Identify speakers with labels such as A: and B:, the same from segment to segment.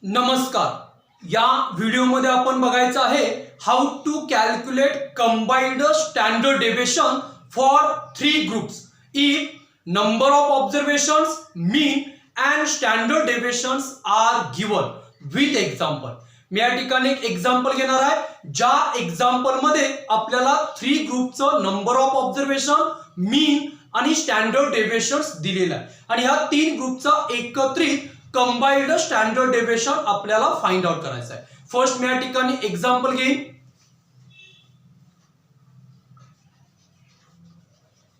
A: नमस्कार। या व्हिडिओमध्ये आपण बघायचं आहे how to calculate combined standard deviation for 3 groups if number of observations, mean and standard deviations are given with example. मी या ठिकाणी एक एक्झाम्पल घेणार आहे, ज्या एक्झाम्पल मध्ये आपल्याला 3 ग्रुपचं नंबर ऑफ ऑब्झर्वेशन, मीन आणि स्टँडर्ड डेविएशन्स दिलेलं आहे आणि ह्या 3 ग्रुपचा एकत्रित कंबाइंड स्टँडर्ड डेविएशन आपल्याला फाइंड आउट करायचं आहे। फर्स्ट मी या ठिकाणी एक्झाम्पल घेईन।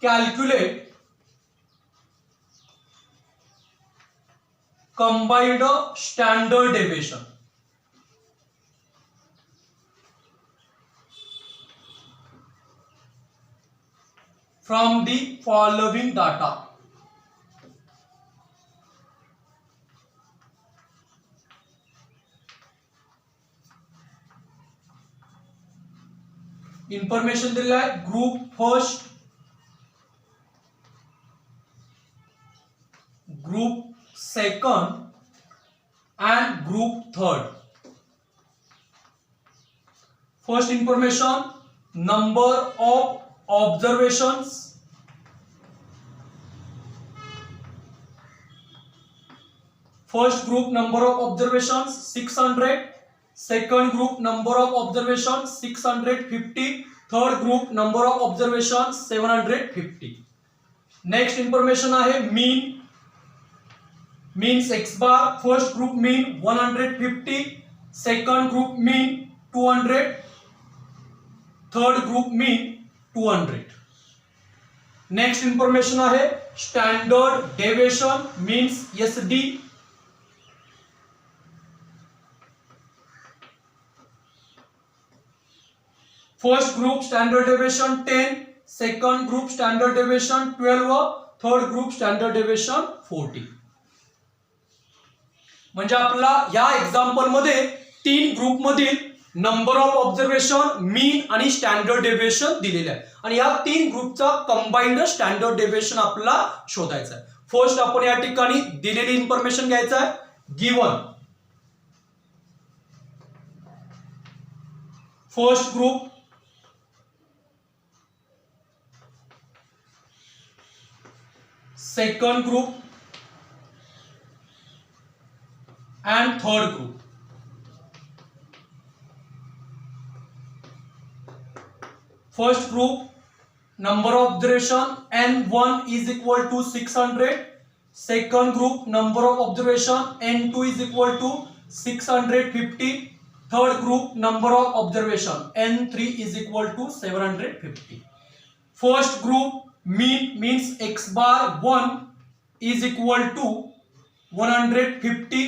A: Calculate combined standard deviation from the following data. Information दिलेला आहे group first, group second and group third. First information number of observations, first group number of observations 600, second group number of observations 650, third group number of observations 750। next information आहे mean, means x bar, first group mean 150, second group mean 200, third group mean 200। Next information आहे standard deviation means SD, first group standard deviation 10, second group standard deviation 12, third group standard deviation 40। म्हणजे आपला या example मध्ये 3 group मधील number of observation, mean आणि standard deviation दिलेले आहे आणि या 3 ग्रुपचा कंबाइंड स्टँडर्ड डेविएशन आपल्याला शोधायचा आहे। फर्स्ट आपण या ठिकाणी दिलेली इन्फॉर्मेशन घ्यायचं आहे, given first group, second group and third group। First group number of observation N1 is equal to 600, second group number of observation N2 is equal to 650, third group number of observation N3 is equal to 750। First group mean means x bar 1 is equal to 150,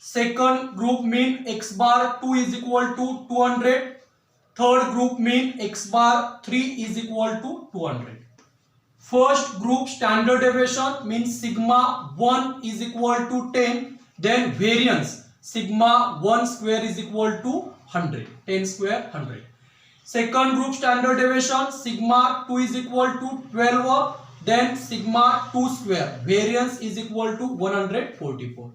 A: second group mean x bar 2 is equal to 200, third group mean x bar 3 is equal to 200। first group standard deviation means sigma 1 is equal to 10, then variance sigma 1 square is equal to 100, 10 square 100। second group standard deviation sigma 2 is equal to 12, then sigma 2 square variance is equal to 144।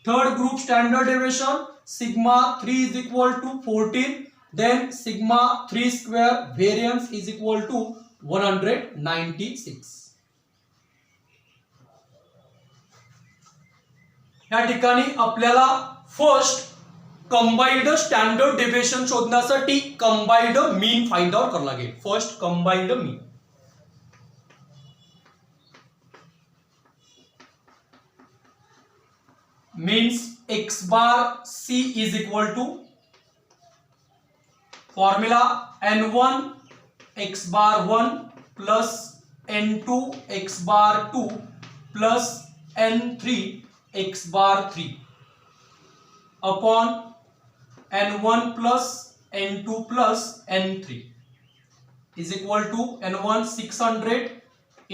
A: third group standard deviation sigma 3 is equal to 14, then sigma 3 square variance is equal to 196। या ठिकाणी आपल्याला first combined standard deviation शोधण्यासाठी combined mean find out करावं लागेल। First combined mean means x bar c is equal to formula n1 x bar 1 plus n2 x bar 2 plus n3 x bar 3 upon n1 plus n2 plus n3 is equal to n1 600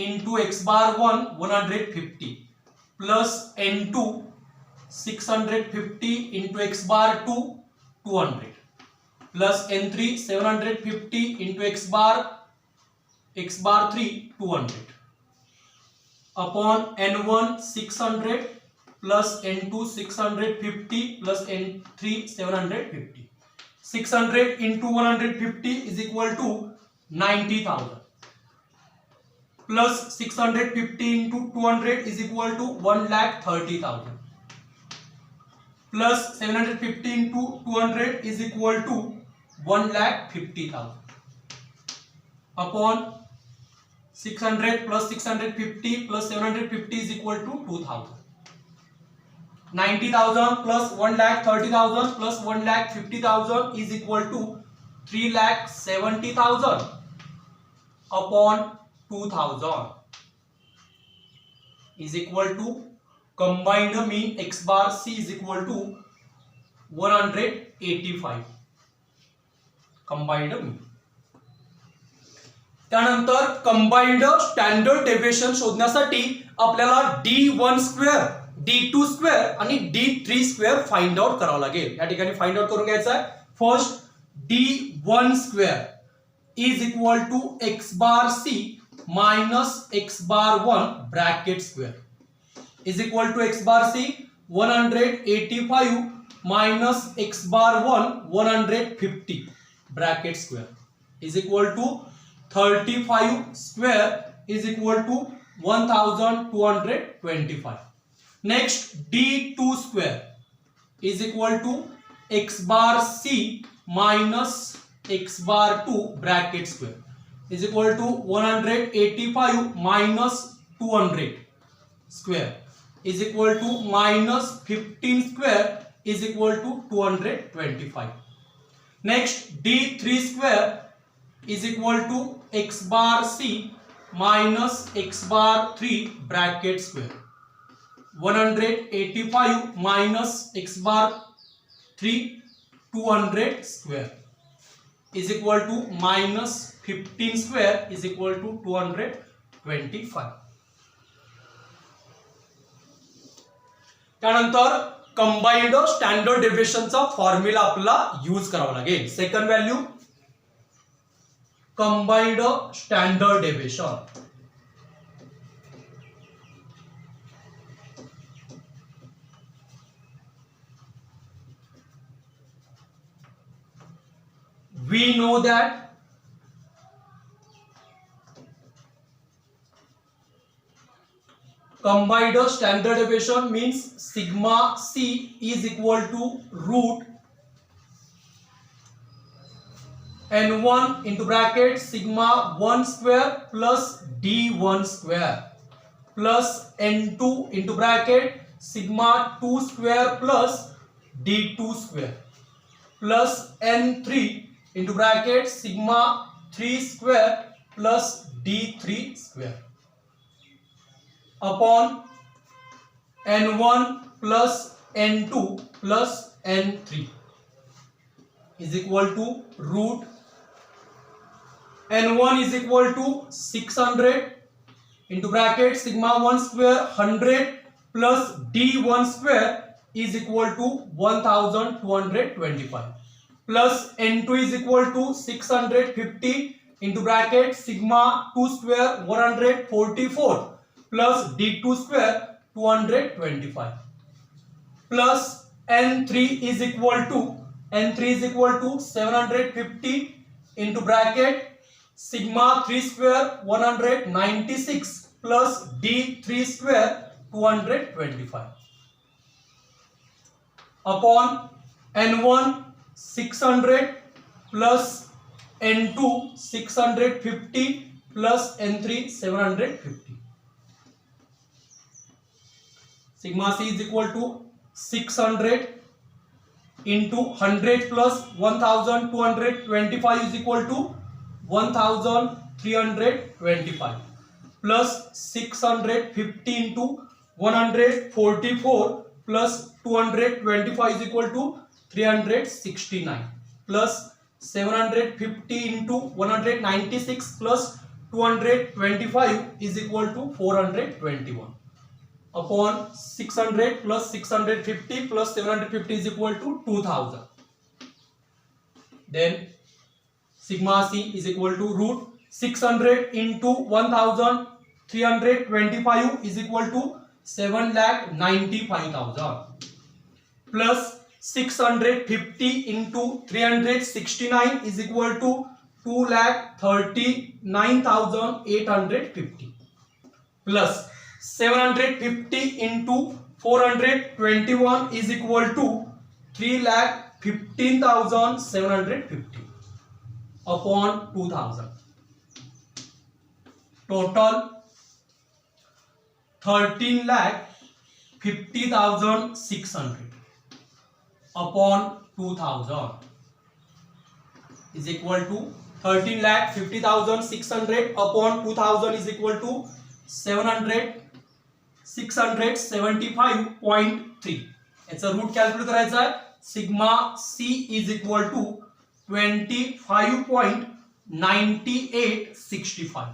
A: into x bar 1 150 plus n2 650 into x bar 2 200 plus n3 750 into x bar 3 200 upon n1 600 plus N2 650 plus N3 750. 600 into 150 is equal to 90,000 plus 650 into 200 is equal to 1,30,000 plus 750 into 200 is equal to 1,50,000 upon 600 plus 650 plus 750 is equal to 2,000. 90,000 plus 1,30,000 plus 1,50,000 is equal to 3,70,000 upon 2,000 is equal to combined mean x bar c is equal to 185 combined mean. त्यानंतर combined standard deviation शोधण्यासाठी आपल्याला d1 square d2 square आणि d3 square find out करावं लागेल. या ठिकाणी find out करून घ्यायचं आहे. First d1 square is equal to x bar c minus x bar 1 bracket square is equal to x bar c 185 minus x bar 1 150 bracket square is equal to 35 square is equal to 1225. Next d2 square is equal to x bar c minus x bar 2 bracket square is equal to 185 minus 200 square is equal to minus 15 square is equal to 225. Next d3 square is equal to x bar c minus x bar 3 bracket square 185 minus x bar 3 200 square is equal to minus 15 square is equal to 225. त्यानंतर combined standard डेव्हिएशनचा formula आपल्याला use करावा लागेल. Second value combined standard deviation. We know that combined standard deviation means sigma c is equal to root n1 into bracket sigma 1 square plus d1 square plus n2 into bracket sigma 2 square plus d2 square plus n3 into bracket sigma 3 square plus d3 square upon n1 plus n2 plus n3 is equal to root n1 is equal to 600 into bracket sigma 1 square 100 plus d1 square is equal to 1225 plus n2 is equal to 650 into bracket sigma 2 square 144 plus d2 square 225 plus n3 is equal to 750 into bracket sigma 3 square 196 plus d3 square 225 upon n1 600 plus n2 650 plus n3 750. Sigma c is equal to 600 into 100 plus 1225 is equal to 1325 plus 650 into 144 plus 225 is equal to 369 plus 750 into 196 plus 225 is equal to 421 upon 600 plus 650 plus 750 is equal to 2000. Then sigma c is equal to root 600 into 1325 is equal to 7,95,000 plus 650 into 369 is equal to 2,39,850 plus 750 into 421 is equal to 3,15,750 upon 2,000. Total 13,50,600 upon 2,000 is equal to 13,50,600 upon 2,000 is equal to 675.3. याचा root calculate करायचा आहे. Sigma C is equal to 25.9865.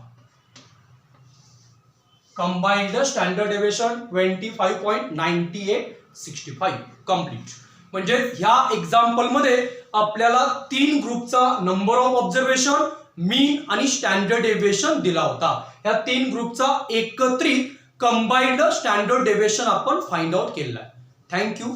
A: combined the standard deviation 25.9865 complete. म्हणजे ह्या example मध्ये आपल्याला 3 ग्रुपचा number of observation, mean आणि standard deviation दिला होता. या 3 ग्रुपचा एकत्रित कंबाइंड स्टँडर्ड डेव्हिएशन आपण फाइंड आउट केलेला आहे. थँक्यू.